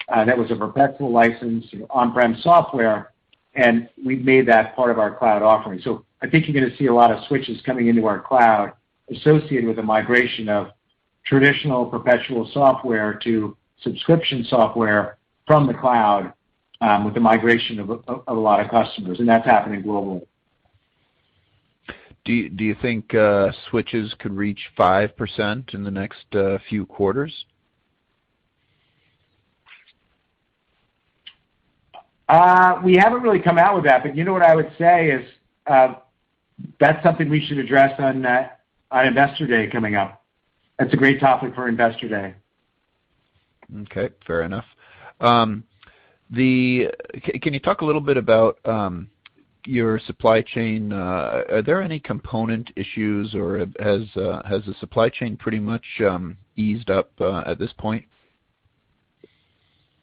that was a perpetual license, on-prem software, and we've made that part of our cloud offering. So I think you're going to see a lot of switches coming into our cloud associated with the migration of traditional perpetual software to subscription software from the cloud, with the migration of a lot of customers, and that's happening globally.
Do you think switches could reach 5% in the next few quarters?
We haven't really come out with that, but what I would say is that's something we should address on Investor Day coming up. That's a great topic for Investor Day.
Okay, fair enough. Can you talk a little bit about your supply chain, are there any component issues, or has the supply chain pretty much eased up at this point?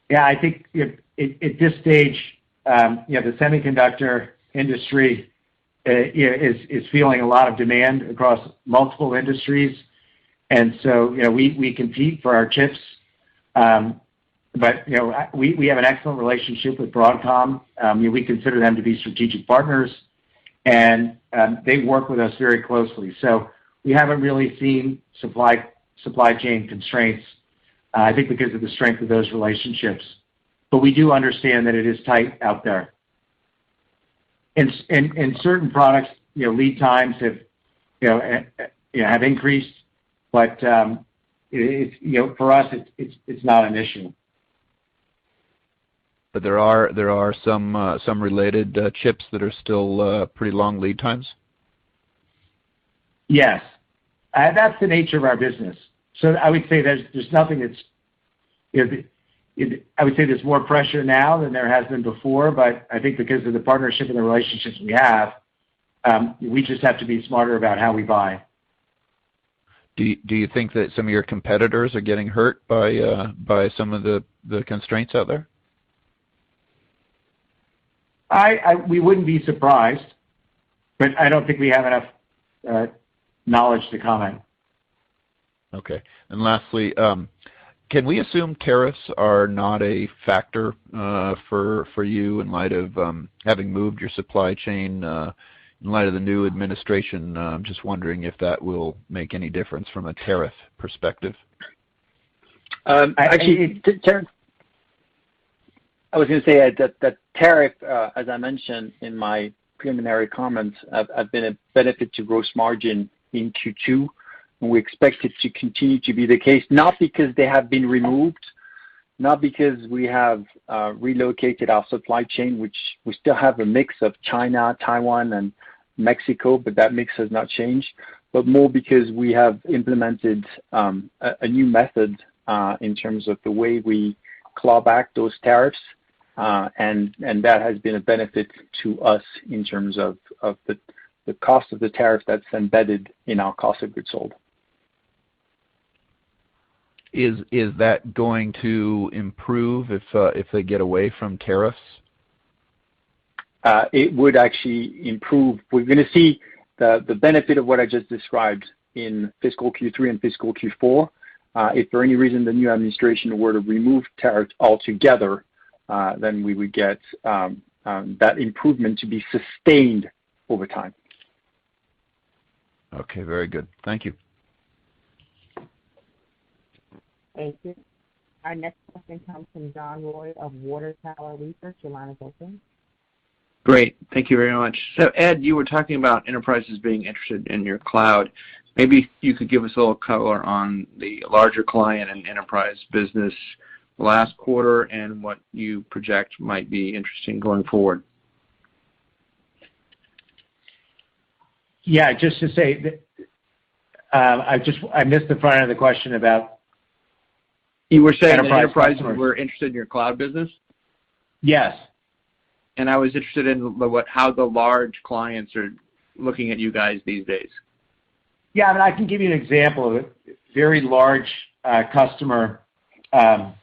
Yeah, I think at this stage, the semiconductor industry is feeling a lot of demand across multiple industries, and so we compete for our chips. But we have an excellent relationship with Broadcom. We consider them to be strategic partners, and they work with us very closely. So we haven't really seen supply chain constraints. I think because of the strength of those relationships. But we do understand that it is tight out there. In certain products, lead times have increased, but for us it's not an issue.
But there are some related chips that are still pretty long lead times?
Yes. That's the nature of our business. So I would say there's nothing that's, I would say there's more pressure now than there has been before, but I think because of the partnership and the relationships we have, we just have to be smarter about how we buy.
Do you think that some of your competitors are getting hurt by some of the constraints out there?
We wouldn't be surprised, but I don't think we have enough knowledge to comment.
Okay. And lastly, can we assume tariffs are not a factor for you in light of having moved your supply chain in light of the new administration? I'm just wondering if that will make any difference from a tariff perspective.
Actually, I was going to say that tariff, as I mentioned in my preliminary comments, have been a benefit to gross margin in Q2. And we expect it to continue to be the case, not because they have been removed, not because we have relocated our supply chain, which we still have a mix of China, Taiwan, and Mexico, but that mix has not changed, but more because we have implemented a new method in terms of the way we claw back those tariffs, and that has been a benefit to us in terms of the cost of the tariff that's embedded in our cost of goods sold.
Is that going to improve if they get away from tariffs?
It would actually improve. We're going to see the benefit of what I just described in fiscal Q3 and fiscal Q4. If for any reason the new administration were to remove tariffs altogether, then we would get that improvement to be sustained over time.
Okay, very good. Thank you.
Thank you. Our next question comes from John Roy of Water Tower Research. Your line is open.
Great. Thank you very much. So, Ed, you were talking about enterprises being interested in your cloud. Maybe you could give us a little color on the larger client and enterprise business last quarter and what you project might be interesting going forward.
Yeah, just to say that I missed the front of the question about.
You were saying that enterprises were interested in your cloud business?
Yes.
And I was interested in how the large clients are looking at you guys these days.
Yeah, I mean, I can give you an example of a very large customer and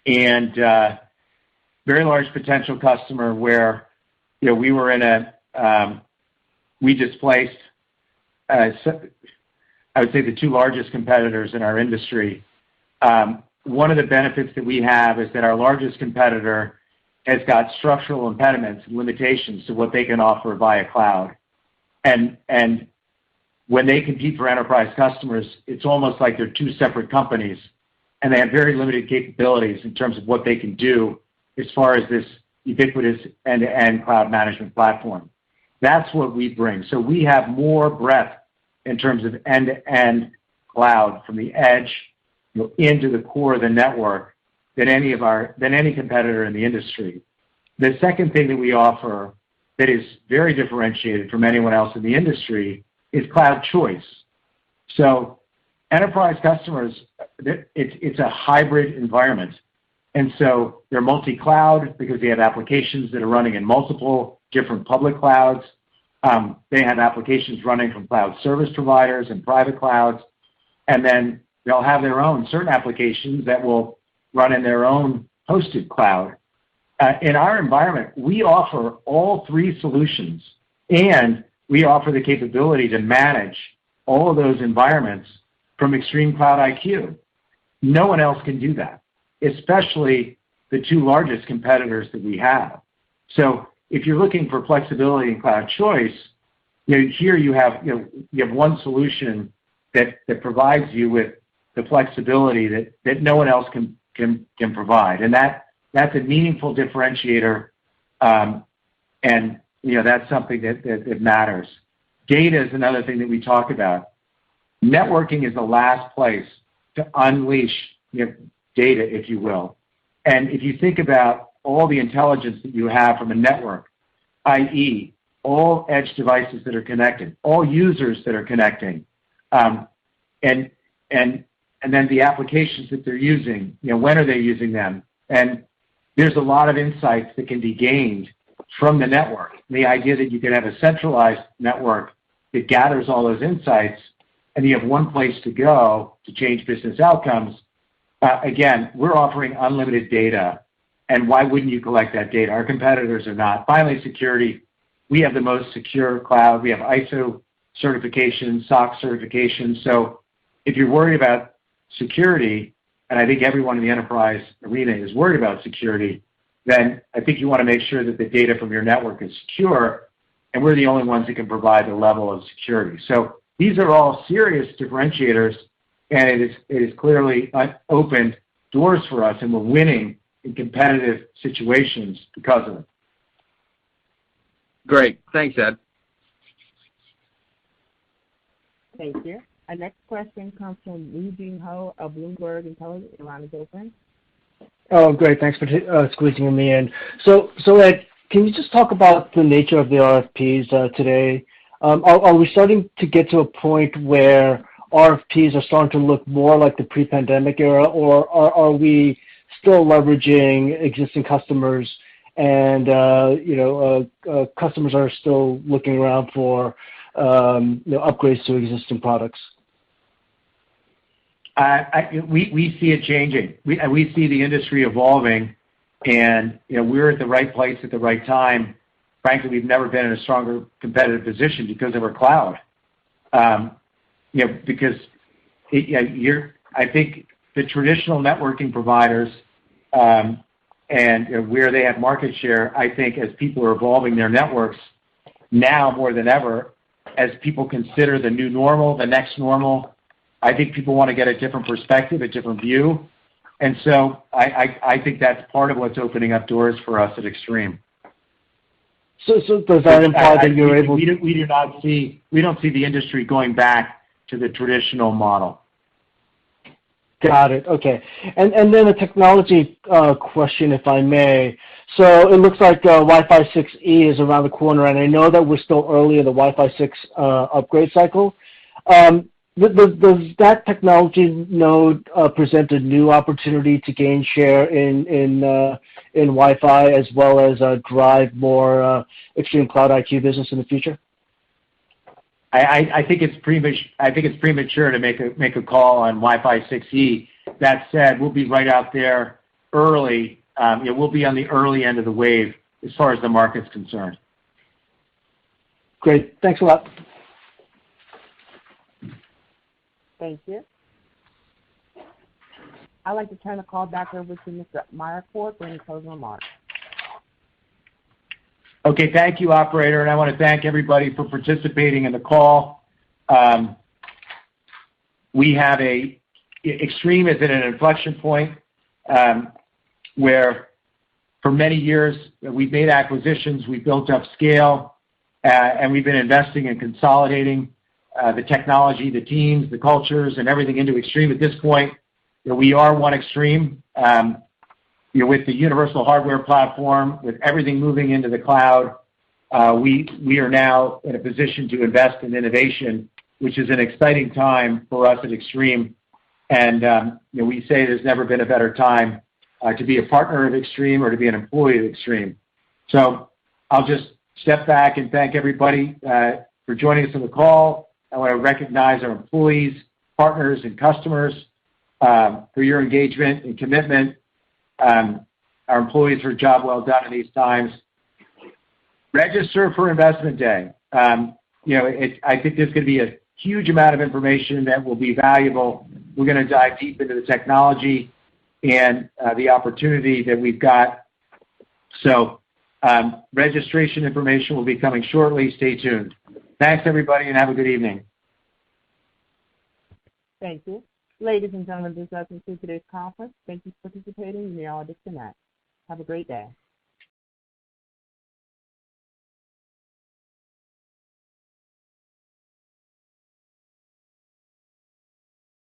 very large potential customer where we were in we displaced I would say the two largest competitors in our industry. One of the benefits that we have is that our largest competitor has got structural impediments and limitations to what they can offer via cloud. And when they compete for enterprise customers, it's almost like they're two separate companies, and they have very limited capabilities in terms of what they can do as far as this ubiquitous end-to-end cloud management platform. That's what we bring. So we have more breadth in terms of end-to-end cloud from the edge into the core of the network than any competitor in the industry. The second thing that we offer that is very differentiated from anyone else in the industry is cloud choice. So enterprise customers, it's a hybrid environment. And so they're multi-cloud because they have applications that are running in multiple different public clouds. They have applications running from cloud service providers and private clouds, and then they'll have their own certain applications that will run in their own hosted cloud. In our environment, we offer all three solutions, and we offer the capability to manage all of those environments from Extreme Cloud IQ. No one else can do that, especially the two largest competitors that we have. So if you're looking for flexibility in cloud choice, here you have one solution that provides you with the flexibility that no one else can provide, and that's a meaningful differentiator, and that's something that matters. Data is another thing that we talk about. Networking is the last place to unleash data, if you will. And if you think about all the intelligence that you have from a network, i.e., all edge devices that are connected, all users that are connecting, and then the applications that they're using, when are they using them? And there's a lot of insights that can be gained from the network. The idea that you can have a centralized network that gathers all those insights and you have one place to go to change business outcomes. Again, we're offering unlimited data, and why wouldn't you collect that data? Our competitors are not. Finally, security. We have the most secure cloud. We have ISO certifications, SOC certifications. So if you're worried about security, and I think everyone in the enterprise arena is worried about security, then I think you want to make sure that the data from your network is secure, and we're the only ones that can provide the level of security. So these are all serious differentiators, and it is clearly opened doors for us, and we're winning in competitive situations because of it.
Great. Thanks, Ed.
Thank you. Our next question comes from Woo Jin Ho of Bloomberg Intelligence. Your line is open.
Oh, great. Thanks for squeezing me in. So Ed, can you just talk about the nature of the RFPs today? Are we starting to get to a point where RFPs are starting to look more like the pre-pandemic era, or are we still leveraging existing customers and customers are still looking around for upgrades to existing products?
We see it changing. We see the industry evolving, and we're at the right place at the right time. Frankly, we've never been in a stronger competitive position because of our cloud. Because I think the traditional networking providers and where they have market share, I think as people are evolving their networks now more than ever, as people consider the new normal, the next normal, I think people want to get a different perspective, a different view. And so I think that's part of what's opening up doors for us at Extreme.
So does that imply that you're able?
We don't see the industry going back to the traditional model.
Got it. Okay. And then a technology question, if I may. So it looks like Wi-Fi 6E is around the corner, and I know that we're still early in the Wi-Fi 6 upgrade cycle. Does that technology node present a new opportunity to gain share in Wi-Fi as well as drive more Extreme Cloud IQ business in the future?
I think it's premature to make a call on Wi-Fi 6E. That said, we'll be right out there early. We'll be on the early end of the wave as far as the market's concerned.
Great. Thanks a lot.
Thank you. I'd like to turn the call back over to Mr. Meyercord for any closing remarks.
Okay, thank you, operator, and I want to thank everybody for participating in the call. Extreme is at an inflection point where for many years we've made acquisitions, we've built up scale, and we've been investing and consolidating the technology, the teams, the cultures, and everything into Extreme. At this point, we are one Extreme. With the universal hardware platform, with everything moving into the cloud, we are now in a position to invest in innovation, which is an exciting time for us at Extreme. And we say there's never been a better time to be a partner of Extreme or to be an employee of Extreme. So I'll just step back and thank everybody for joining us on the call. I want to recognize our employees, partners, and customers for your engagement and commitment. Our employees for a job well done in these times. Register for Investment Day. I think there's going to be a huge amount of information that will be valuable. We're going to dive deep into the technology and the opportunity that we've got. So registration information will be coming shortly. Stay tuned. Thanks, everybody, and have a good evening.
Thank you. Ladies and gentlemen, this does conclude today's conference. Thank you for participating. You may all disconnect. Have a great day.